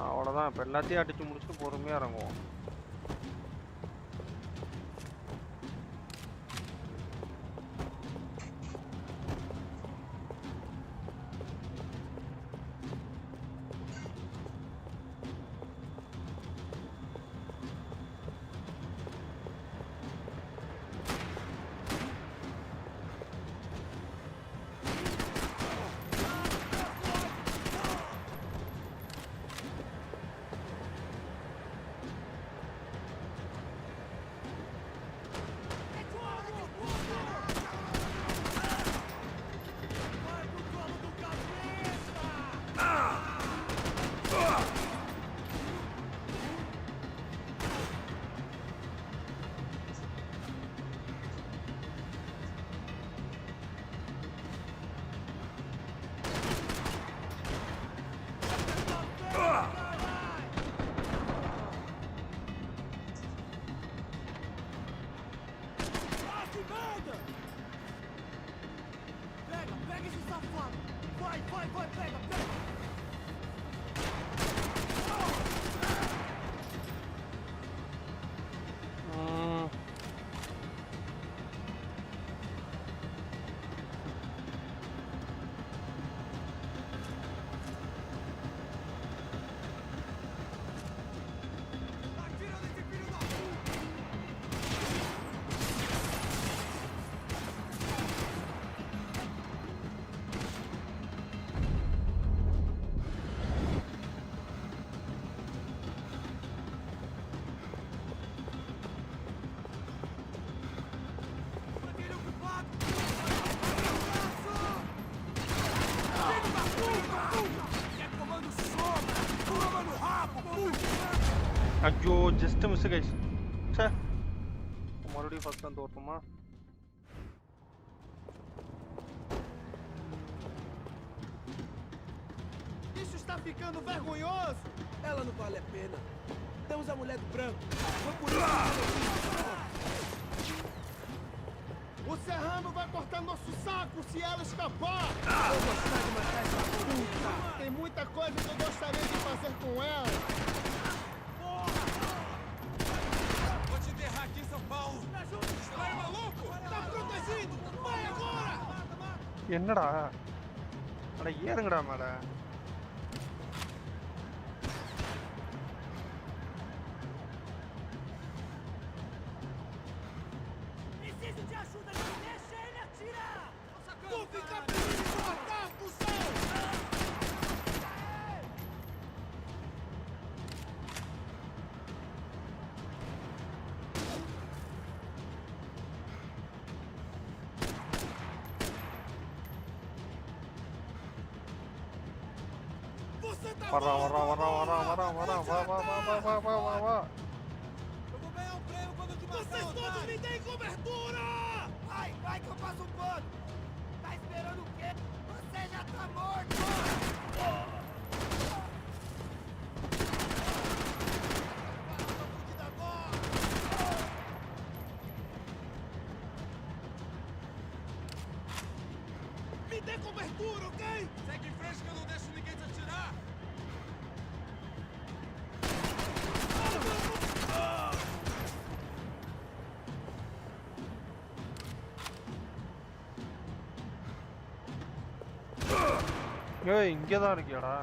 அவ்வளோதான் இப்போ எல்லாத்தையும் அடிச்சு முடிச்சுட்டு பொறுமையா இறங்குவோம் Pega esse safado! Vai, pega! Atira nesse filho da puta! Aquele ocupado! Filho da puta! É comando sombra! Toma no rabo, puta! ஐயோ ஜஸ்ட் மிஸ் கைஸ் சே மறுபடியும் ஃபர்ஸ்ட் வந்து வரணுமா Isso está ficando vergonhoso! Ela não vale a pena. Temos a mulher do branco. Foi por isso que... O Serrano vai cortar nosso saco se ela escapar! Eu gostaria de matar essa puta! Tem muita coisa que eu gostaria de fazer com ela! Vou te enterrar aqui em São Paulo! Me ajuda! Vai, maluco! Tá protegido! Vai agora! என்னடா அட ஏறுங்கடா மேல Preciso de ajuda! Não deixa ele atirar! Vou ficar feliz de matar, cuzão! Vá. Eu vou ganhar um prêmio quando eu te matar. Vocês todos me deem cobertura! Vai que eu passo um pano! Tá esperando o quê? Você já tá morto! Me dê cobertura, ok? Segue em frente que eu não deixo ninguém te atirar. ஏய் இங்கே தான் இருக்கியாடா?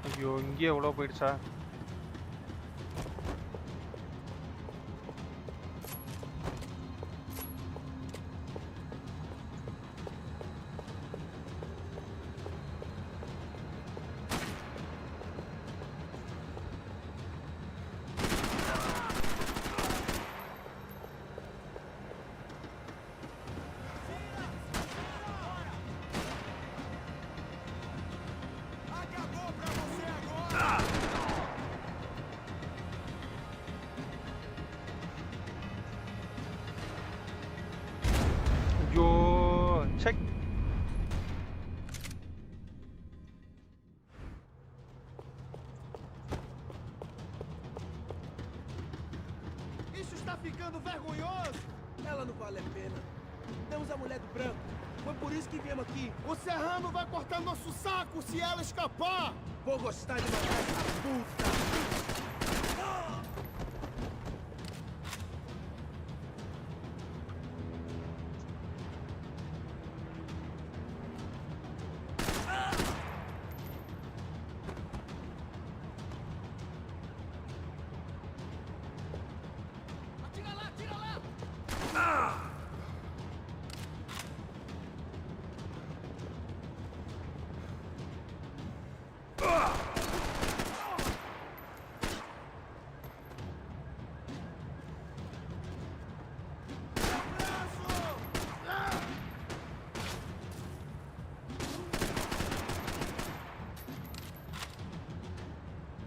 ஐயோ இங்கே எவ்வளோ போயிடுச்சா? ஐயோ check. Isso está ficando vergonhoso! Ela não vale a pena. Temos a mulher do branco. Foi por isso que viemos aqui. O serrano vai cortar nosso saco se ela escapar! Vou gostar de matar essa puta!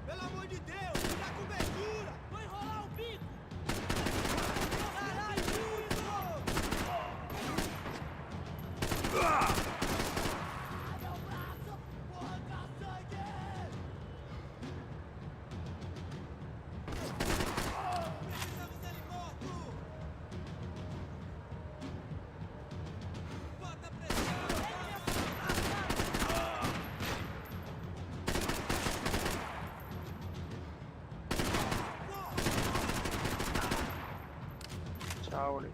Pelo amor de Deus, dá cobertura! Vou enrolar o bico! Caralho, isso! Meu braço! Vou arrancar sangue! Precisamos dele morto! Bota pressão! Tchau, ali.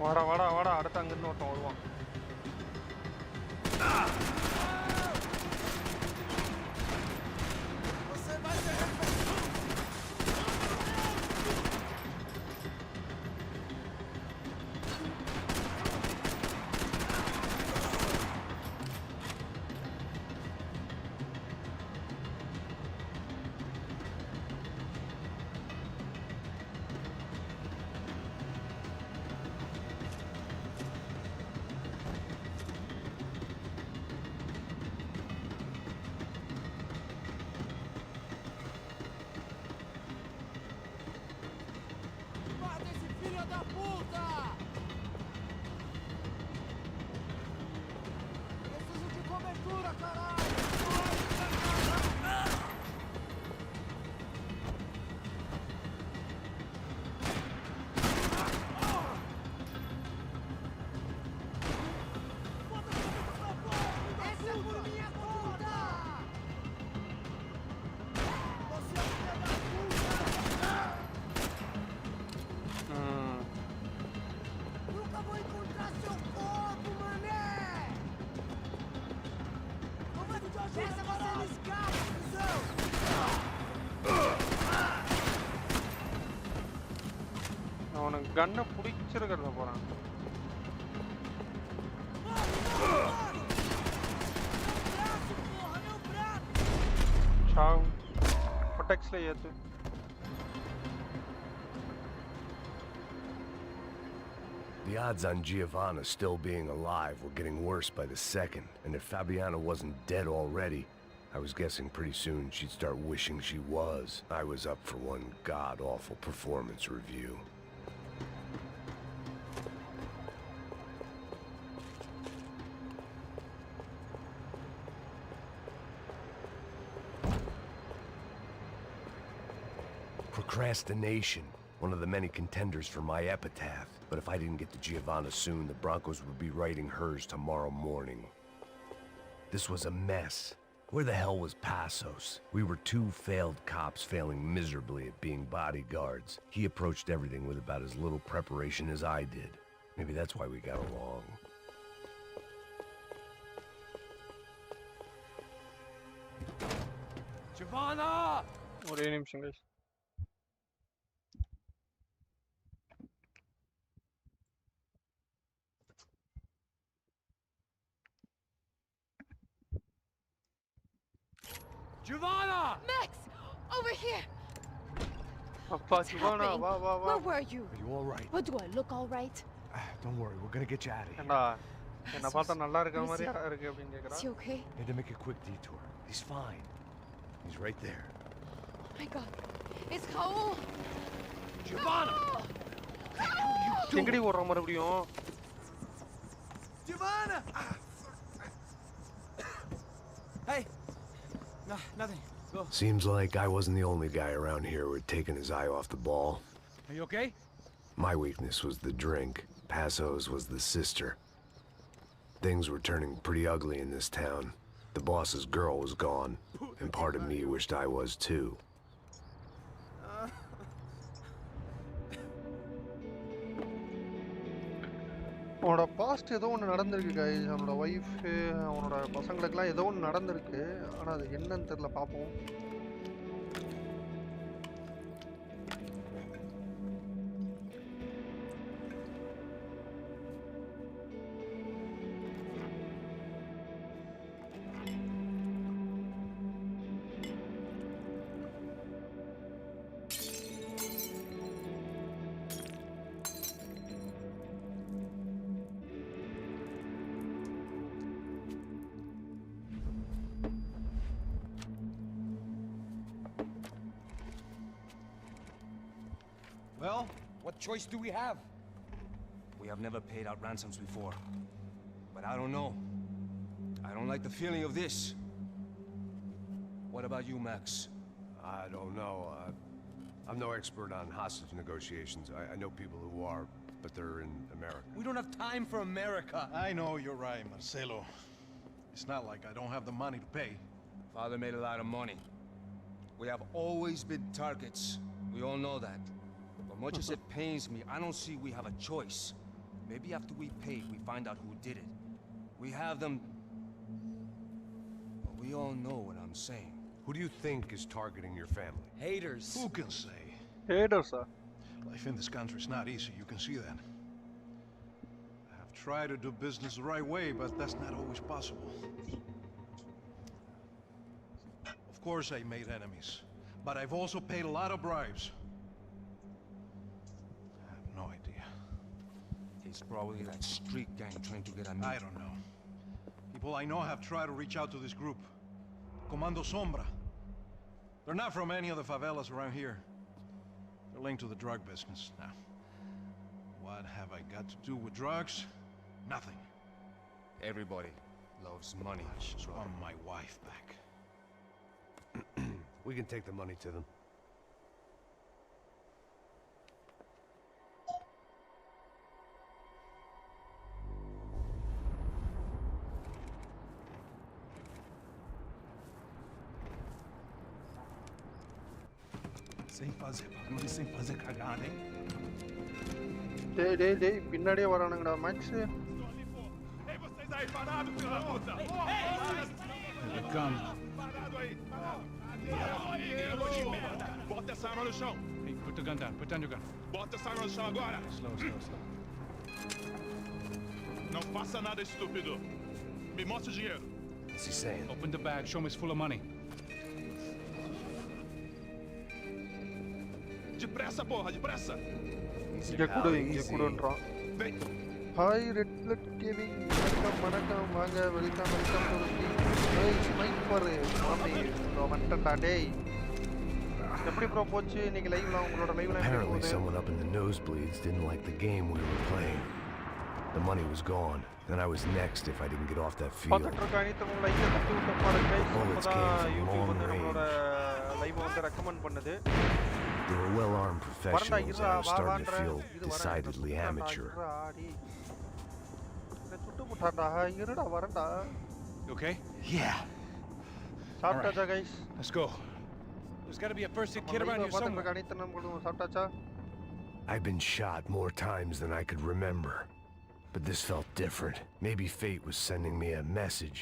வாடா வாடா வாடா, அடுத்து அங்கிருந்து ஒருத்தன் வருவான். Filha da puta! Preciso de cobertura, caralho! கன்னை பிடிச்சிருக்கிறத போறான். சாவு. பொட்டெக்ஸ்ல ஏத்து. The odds on Giovanna still being alive were getting worse by the second, and if Fabiana wasn't dead already, I was guessing pretty soon she'd start wishing she was. I was up for one god-awful performance review. Procrastination. One of the many contenders for my epitaph. But if I didn't get to Giovanna soon, the Broncos would be writing hers tomorrow morning. This was a mess. Where the hell was Passos? We were two failed cops failing miserably at being bodyguards. He approached everything with about as little preparation as I did. Maybe that's why we got along. Giovanna! ஒரே நிமிஷம் guys. Giovanna! Max! Over here! அப்பா ஜிவானா வா வா வா. Where were you? Are you all right? What do I look all right? Don't worry, we're gonna get you out of here. ஏண்டா என்ன பார்த்தா நல்லா இருக்க மாதிரியா இருக்கு அப்படின்னு Is கேக்குறா. he okay? Had to make a quick detour. He's fine. He's right there. Oh my god. It's Raul! Giovanna! எங்கடி ஓடுற மறுபடியும்? Giovanna! Hey! No, nothing. Go. Seems like I wasn't the only guy around here who had taken his eye off the ball. Are you okay? My weakness was the drink. Passos was the sister. Things were turning pretty ugly in this town. The boss's girl was gone, and part of me wished I was too. அவனோட past ஏதோ ஒன்று நடந்திருக்கு guys. அவனோட wife அவனோட பசங்களுக்குலாம் ஏதோ ஒன்று நடந்திருக்கு. ஆனால் அது என்னன்னு தெரியல, பார்ப்போம். Well, what choice do we have? We have never paid out ransoms before. But I don't know. I don't like the feeling of this. What about you, Max? I don't know. I'm no expert on hostage negotiations. I know people who are, but they're in America. We don't have time for America. I know you're right, Marcelo. It's not like I don't have the money to pay. Father made a lot of money. We have always been targets. We all know that. But much as it pains me, I don't see we have a choice. Maybe after we pay, we find out who did it. We have them... But we all know what I'm saying. Who do you think is targeting your family? Haters. Who can say? Haters, sir. Life in this country is not easy, you can see that. I have tried to do business the right way, but that's not always possible. Of course I made enemies, but I've also paid a lot of bribes. I have no idea. It's probably that street gang trying to get at me. I don't know. People I know have tried to reach out to this group. Comando Sombra. They're not from any of the favelas around here. They're linked to the drug business. Now, what have I got to do with drugs? Nothing. Everybody loves money. I just want my wife back. We can take the money to them. Sem fazer cagada, hein? டேய் பின்னாடியே வரானுங்கடா maths. Ei, vocês aí parados, filha da puta! Ele parado aí! Bota essa arma no chão! the gun down. Put down your gun. Bota essa arma no chão agora. Slow. Não faça nada estúpido. Me mostre o dinheiro. What's he saying? Open the bag. Show me it's full of money. Depressa, porra, depressa. இங்க கூடுன்றான். Hi red blood gaming வணக்கம் வாங்க welcome to ஏய் sniper மாமி வந்துட்டா டேய் எப்படி bro போச்சு இன்னைக்கு லைவ்ல உங்களோட லைவ்ல Apparently someone up in the nosebleeds didn't like the game we were playing. The money was gone, and I was next if I didn't get off that field. பார்த்துட்டு இருக்க அனைத்து லைக் தட்டி விட்டு பாருங்க இப்போதான் யூடியூப் வந்து நம்மளோட லைவ் வந்து ரெக்கமெண்ட் பண்ணுது. They were well-armed professionals, and I was starting to feel decidedly amateur. You okay? Yeah. சாப்பிட்டாச்சா guys? Let's go. There's got to be a first aid kit around here somewhere. சாப்பிட்டாச்சா? I've been shot more times than I could remember, but this felt different. Maybe fate was sending me a message,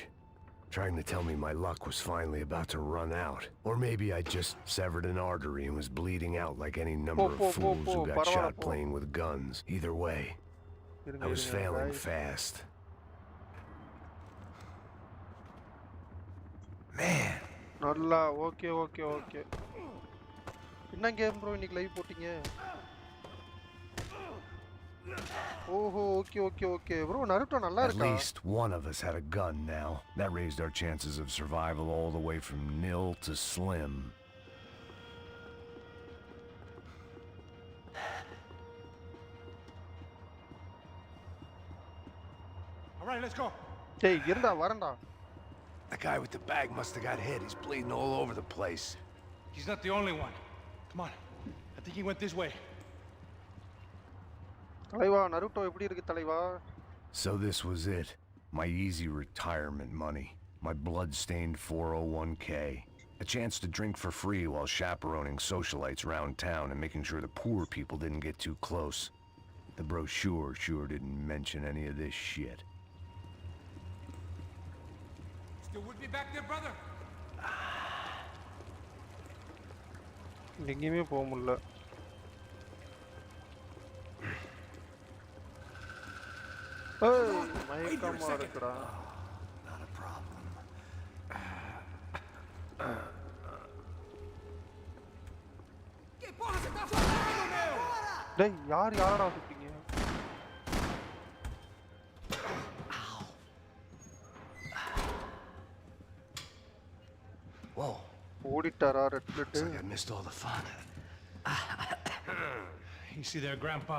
trying to tell me my luck was finally about to run out. Or maybe I just severed an artery and was bleeding out like any number of fools who got shot playing with guns. Either way, I was failing fast. Man. நல்லா okay என்ன game bro இன்னைக்கு live போட்டீங்க? ஓஹோ okay bro Naruto நல்லா இருக்கா? At least one of us had a gun now. That raised our chances of survival all the way from nil to slim. All right, let's go. டேய் இருடா வரேன்டா. The guy with the bag must have got hit. He's bleeding all over the place. He's not the only one. Come on. I think he went this way. தலைவா Naruto எப்படி இருக்கு தலைவா? So this was it. My easy retirement money. My blood-stained 401k. A chance to drink for free while chaperoning socialites around town and making sure the poor people didn't get too close. The brochure sure didn't mention any of this shit. Still with me back there, brother? எங்கேயுமே போக முடியல. ஏய் மயக்கமா இருக்குடா. Not a problem. Que porra você tá fazendo, meu? டேய் யாரடா சுத்தீங்க? Whoa. ஓடிட்டாரா red blood? Looks like I missed all the fun. You see there, Grandpa?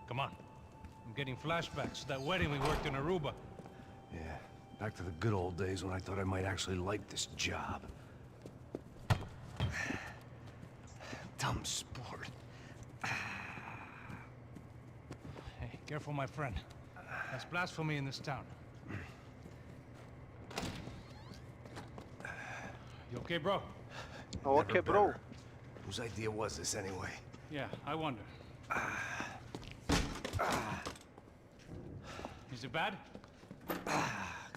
Come on. I'm getting flashbacks to that wedding we worked in Aruba. Yeah, back to the good old days when I thought I might actually like this job. Dumb sport. Hey, careful, my friend. That's blasphemy in this town. You okay, bro? Okay, bro. Whose idea was this anyway? Yeah, I wonder. Is it bad?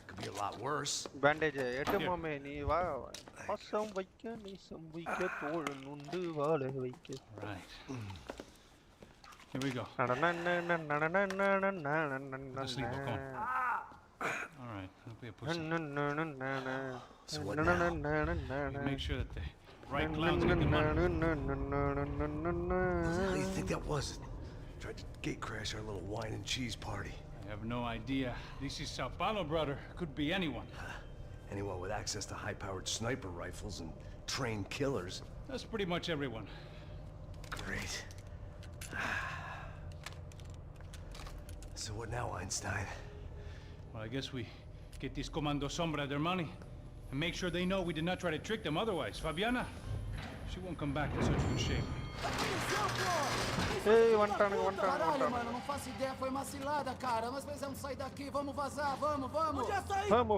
Could be a lot worse. Bandage எட்டு மாமே நீ வா பாசம் வைக்க நீசம் வைக்க தோழன் உண்டு வாழ வைக்க. Right. Here we go. Let's sleep, come on. All right, don't be a pussy. So what now? Make sure that the right clowns get the money. What the hell do you think that was? Tried to gate crash our little wine and cheese party. I have no idea. This is Sao Paulo, brother. Could be anyone. Anyone with access to high-powered sniper rifles and trained killers. That's pretty much everyone. Great. So what now, Einstein? Well, I guess we get these Comando Sombra their money and make sure they know we did not try to trick them otherwise. Fabiana, she won't come back in such good shape. Hey, one turn. Caralho, mano, não faço ideia, foi uma cilada, cara. Nós precisamos sair daqui, vamos vazar, vamos. Onde é sair? Vamos.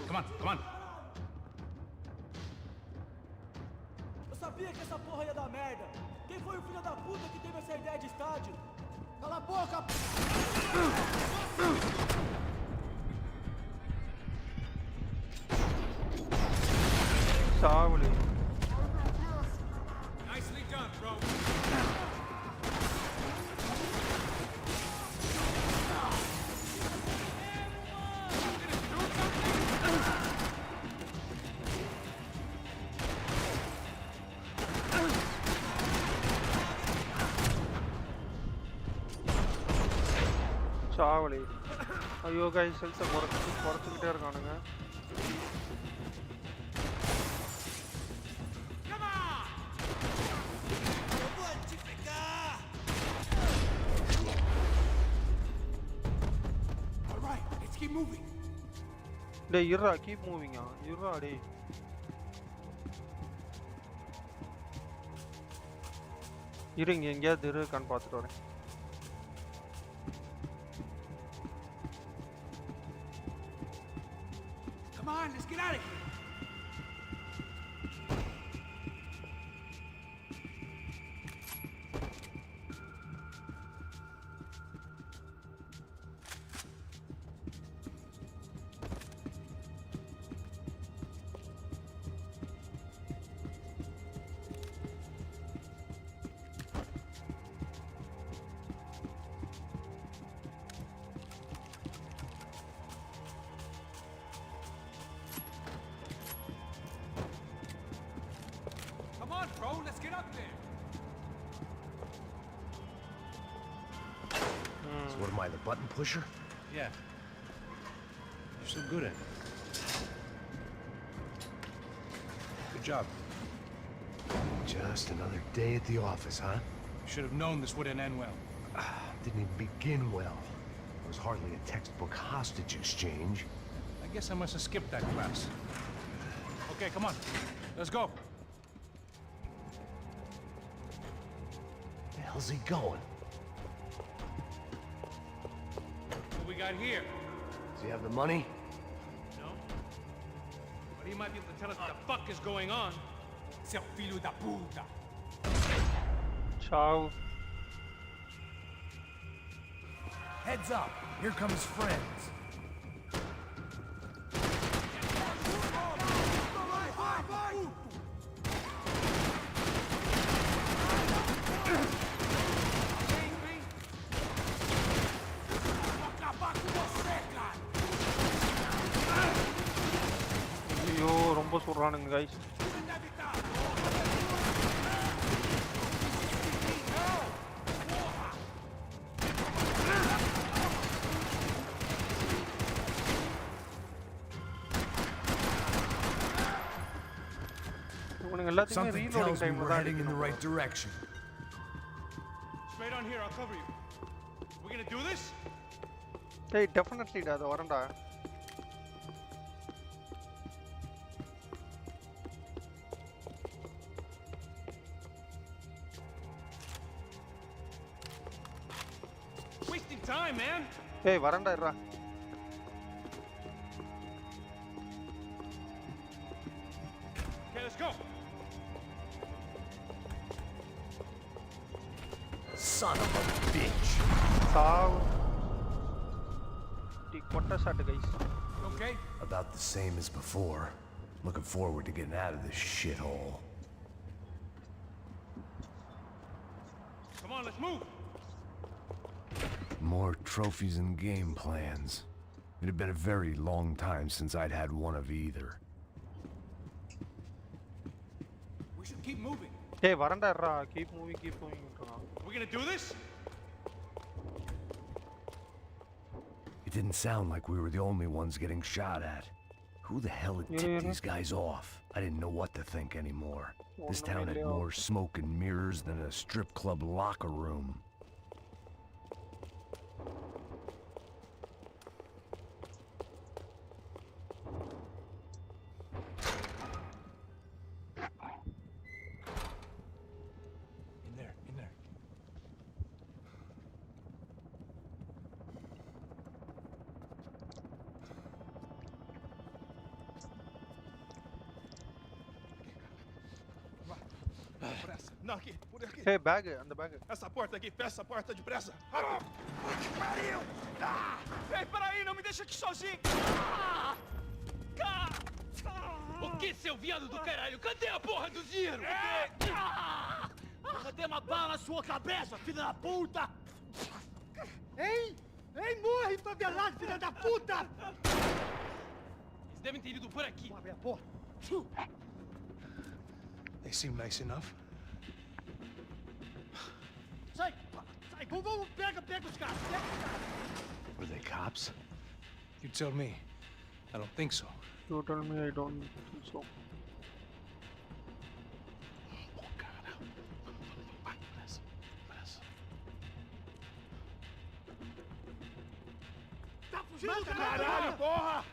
Come on. Eu sabia que essa porra ia dar merda. Quem foi o filho da puta que teve essa ideia de estádio? Cala a boca! சாவலி. Nicely done, bro. சாவலி. ஐயோ guys health குறைச்சிட்டே இருக்கானுங்க. All right, let's keep moving. டேய் இருடா keep moving இருடா டேய். இருங்க எங்கயாவது இருக்கான்னு பார்த்துட்டு வரேன். Come on, let's get out of here. Come on, bro, let's get up there. So what am I, the button pusher? Yeah. You're so good at it. Good job. Just another day at the office, huh? Should have known this wouldn't end well. Didn't even begin well. It was hardly a textbook hostage exchange. I guess I must have skipped that class. Okay, come on. Let's go. Where the hell's he going? What we got here? Does he have the money? No. But he might be able to tell us what the fuck is going on. Seu filho da puta. Ciao. Heads up, here come his friends. ஐயோ ரொம்ப சொல்றானுங்க guys. Something tells me we're heading in the right direction. Straight on here, I'll cover you. We're gonna do this? Hey, definitely da வரேன்டா. Wasting time, man. Hey, வரேன்டா இருடா. Okay, let's go. Son of a bitch. சாவ். டி கொட்ட shot guys. Okay? About the same as before. Looking forward to getting out of this shithole. Come on, let's move. More trophies and game plans. It had been a very long time since I'd had one of either. We should keep moving. Hey, வரேன்டா இருடா. Keep moving. We're gonna do this? It didn't sound like we were the only ones getting shot at. Who the hell had tipped these guys off? I didn't know what to think anymore. This town had more smoke and mirrors than a strip club locker room. In there. Não, aqui, por aqui. Hey, bag, அந்த bag. Essa porta aqui, fecha essa porta depressa. Que pariu! Ei, peraí, não me deixa aqui sozinho. O que, seu viado do caralho? Cadê a porra do dinheiro? Cadê uma bala na sua cabeça, filha da puta? Ei! Ei, morre, favelado, filha da puta! Eles devem ter ido por aqui. Abre a porta. They seem nice enough. Sai! Sai! Vamos, pega os caras! Pega os caras! Were they cops? You tell me. I don't think so. You tell me, I don't think so. Tá fugindo, caralho, porra!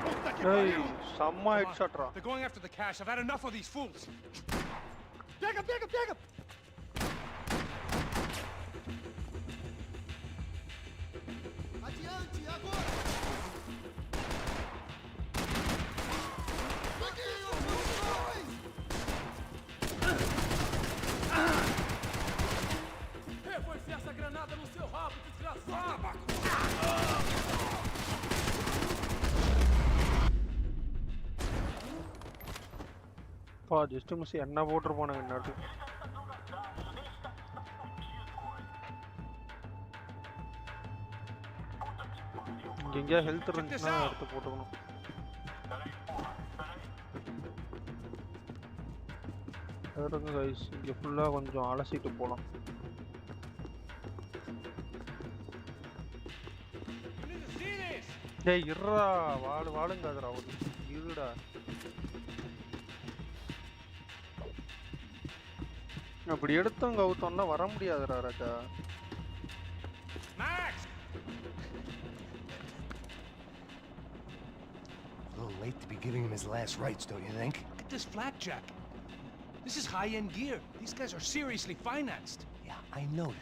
Puta que Hey, pariu! samma headshot ra. They're going after the cash. I've had enough of these fools. Pega, pega, pega! Adiante, agora! Eu vou enfiar essa granada no seu rabo, desgraçado! பா just miss என்ன போட்டுருப்பானுங்க என்னாட்டு. இங்க எங்கேயா health இருந்துச்சுன்னா எடுத்து போட்டுக்கணும். இருக்கு guys, இங்க ஃபுல்லா கொஞ்சம் அலசிட்டு போலாம். டேய் இருடா, வாளுங்காதடா ஒரு இருடா. அப்படி எடுத்தோம் கவுத்தோம்னா வர முடியாதுடா ராஜா. Max! A little late to be giving him his last rites, don't you think? Look at this flakjack. This is high-end gear. These guys are seriously financed. Yeah, I noticed.